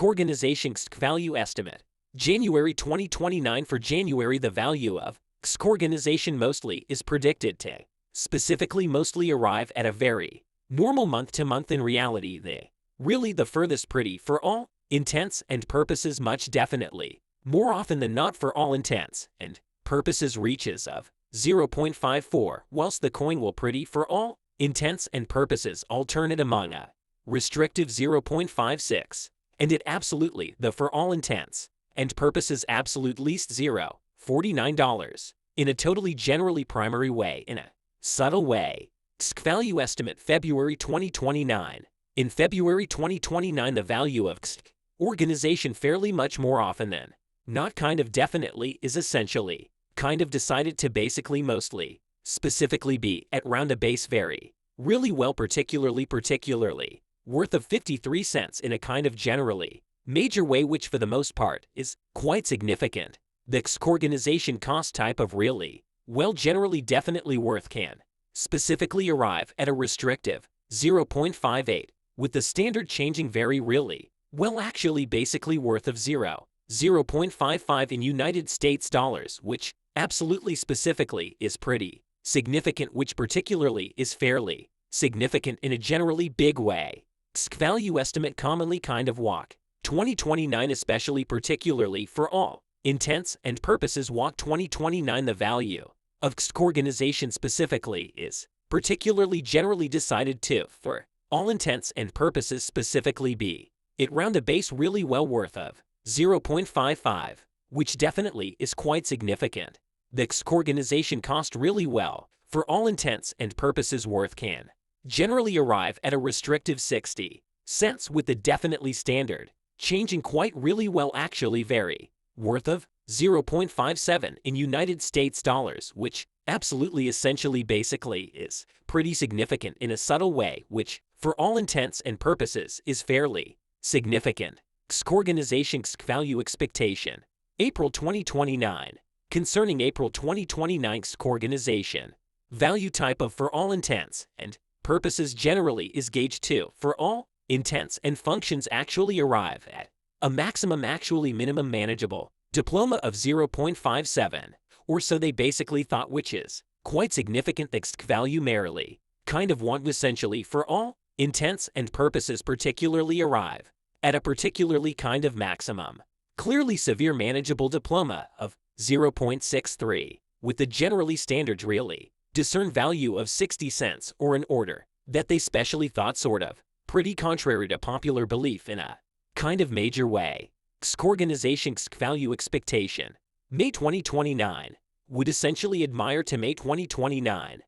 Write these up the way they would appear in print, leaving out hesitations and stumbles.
Organization value estimate. January 2029. For January, the value of organization mostly is predicted to specifically mostly arrive at a very normal month to month. In reality, the furthest pretty for all intents and purposes much definitely more often than not for all intents and purposes reaches of 0.54, whilst the coin will pretty for all intents and purposes alternate among a restrictive 0.56, and it absolutely the for all intents and purposes absolute least $0.49 in a totally generally primary way. In a subtle way, value estimate February 2029. In February 2029, the value of organization fairly much more often than not definitely is essentially decided to basically mostly specifically be at round a base very really well particularly worth of 53 cents in a generally major way, which for the most part is quite significant. The organization cost type of really well generally definitely worth can specifically arrive at a restrictive 0.58, with the standard changing very really well actually basically worth of 0.55 in United States dollars, which absolutely specifically is pretty significant, which particularly is fairly significant in a generally big way. Value estimate commonly walk 2029, especially particularly for all intents and purposes walk 2029. The value of organization specifically is particularly generally decided to for all intents and purposes specifically be it round a base really well worth of 0.55, which definitely is quite significant. The organization cost really well for all intents and purposes worth can generally arrive at a restrictive 60 cents, with the definitely standard changing quite really well actually very worth of 0.57 in United States dollars, which absolutely essentially basically is pretty significant in a subtle way, which for all intents and purposes is fairly significant. Organization value expectation April 2029. Concerning April 2029, organization value type of for all intents and purposes generally is gauge 2 for all intents and functions actually arrive at a maximum actually minimum manageable diploma of 0.57, or so they basically thought, which is quite significant. The value merely want essentially for all intents and purposes particularly arrive at a particularly maximum clearly severe manageable diploma of 0.63, with the generally standards really discern value of 60 cents, or in order that they specially thought pretty contrary to popular belief in a major way. Organization value expectation May 2029 would essentially admire to May 2029.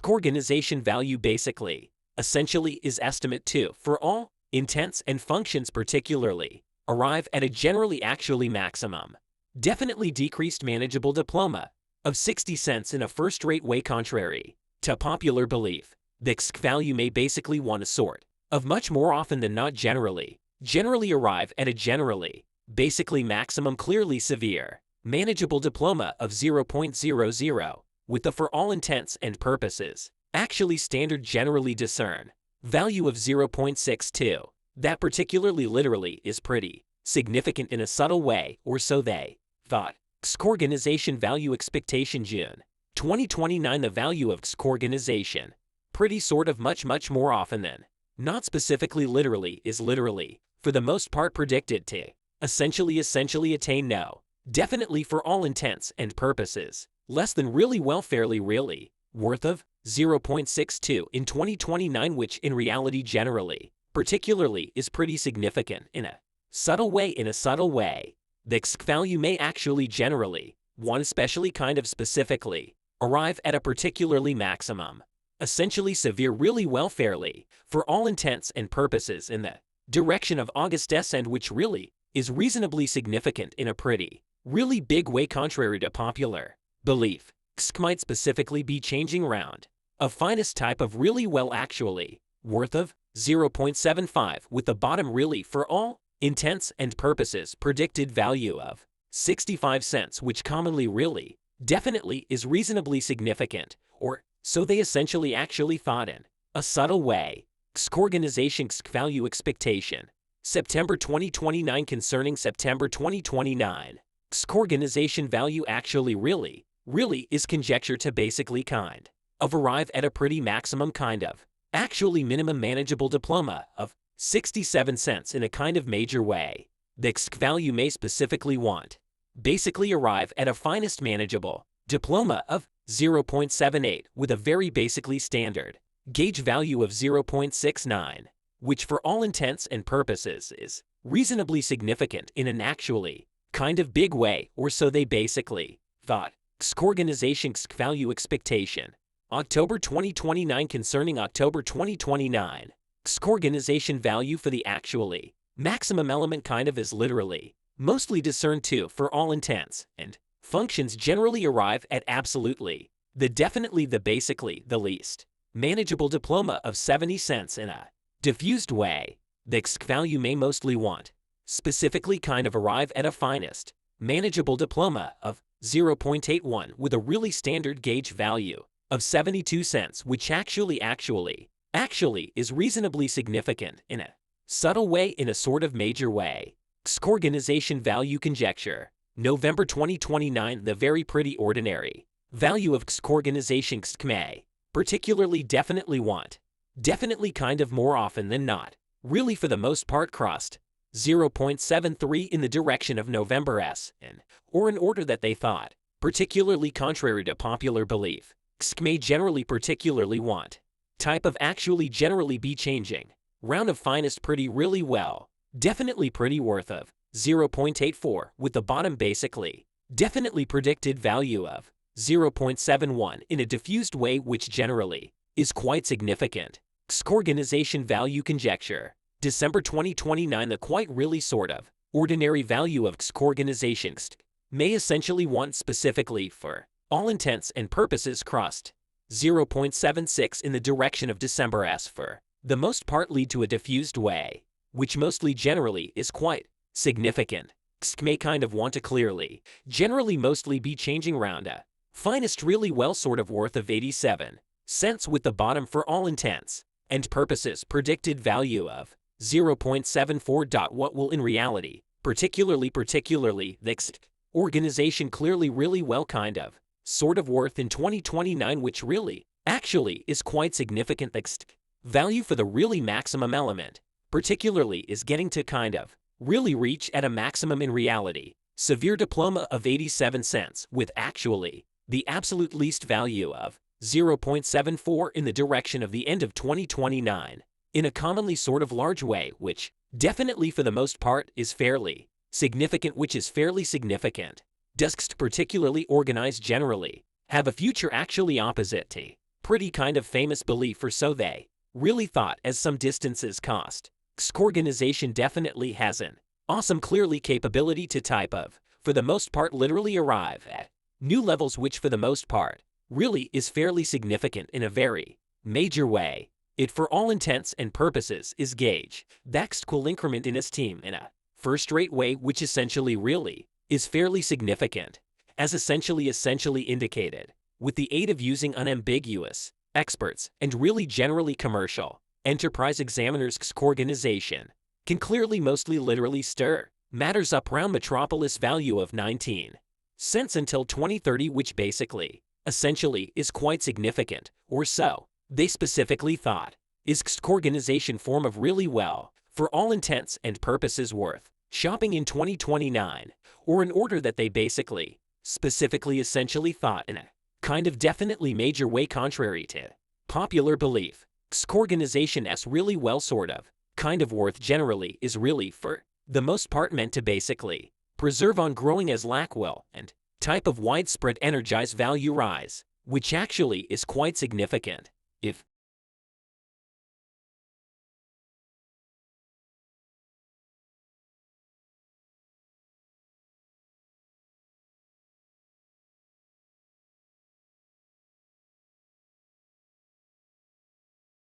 Organization value basically essentially is estimate 2 for all intents and functions particularly arrive at a generally actually maximum definitely decreased manageable diploma of 60 cents in a first-rate way. Contrary to popular belief, the value may basically want a sort of much more often than not generally arrive at a generally basically maximum clearly severe manageable diploma of 0.00, with the for all intents and purposes actually standard generally discern value of 0.62. That particularly literally is pretty significant in a subtle way, or so they thought. Organization value expectation June 2029. The value of organization pretty much more often than not specifically literally is literally for the most part predicted to essentially attain no definitely for all intents and purposes less than really well fairly really worth of 0.62 in 2029, which in reality generally particularly is pretty significant in a subtle way. The value may actually generally want especially specifically arrive at a particularly maximum essentially severe really well fairly for all intents and purposes in the direction of August end, which really is reasonably significant in a pretty really big way. Contrary to popular belief, might specifically be changing round a finest type of really well actually worth of 0.75, with the bottom really for all intents and purposes predicted value of 65 cents, which commonly really definitely is reasonably significant, or so they essentially actually thought in a subtle way. Organization value expectation September 2029 concerning September 2029. Organization value actually really is conjecture to basically kind of arrive at a pretty maximum kind of actually minimum manageable diploma of 67 cents in a kind of major way. The value may specifically want basically arrive at a finest manageable diploma of 0.78 with a very basically standard gauge value of 0.69, which for all intents and purposes is reasonably significant in an actually kind of big way, or so they basically thought. Organization value expectation. October 2029 concerning October 2029. Organization value for the actually maximum element kind of is literally mostly discerned to for all intents and functions generally arrive at absolutely the definitely the basically the least manageable diploma of 70 cents in a diffused way. The value may mostly want specifically kind of arrive at a finest manageable diploma of 0.81 with a really standard gauge value of 72 cents, which actually is reasonably significant in a subtle way, in a sort of major way. Organization value conjecture. November 2029 the very pretty ordinary value of organization may particularly definitely want definitely kind of more often than not really for the most part crossed 0.73 in the direction of November S or in order that they thought particularly contrary to popular belief. May generally particularly want type of actually generally be changing round of finest pretty really well definitely pretty worth of 0.84 with the bottom basically definitely predicted value of 0.71 in a diffused way, which generally is quite significant. Organization value conjecture. December 2029 the quite really sort of ordinary value of organization may essentially want specifically for all intents and purposes crossed 0.76 in the direction of December S for the most part lead to a diffused way, which mostly generally is quite significant. May kind of want to clearly generally mostly be changing round a finest really well sort of worth of 87 cents with the bottom for all intents and purposes predicted value of 0.74. What will in reality particularly the organization clearly really well kind of sort of worth in 2029, which really actually is quite significant. The value for the really maximum element particularly is getting to kind of really reach at a maximum in reality severe diploma of 87 cents with actually the absolute least value of 0.74 in the direction of the end of 2029 in a commonly sort of large way, which definitely for the most part is fairly significant, Does particularly organized generally have a future actually opposite to pretty kind of famous belief, or so they really thought, as some distances cost. Organization definitely has an awesome clearly capability to type of for the most part literally arrive at new levels, which for the most part really is fairly significant in a very major way. It for all intents and purposes is gauge that cool increment in esteem in a first-rate way, which essentially really is fairly significant, as essentially indicated, with the aid of using unambiguous experts and really generally commercial enterprise examiners. Organization can clearly mostly literally stir matters up round metropolis value of 19 cents until 2030, which basically essentially is quite significant, or so they specifically thought, is organization form of really well for all intents and purposes worth shopping in 2029, or in order that they basically specifically essentially thought in a kind of definitely major way contrary to popular belief. Organization S really well sort of kind of worth generally is really for the most part meant to basically preserve on growing as lack will and type of widespread energized value rise, which actually is quite significant. If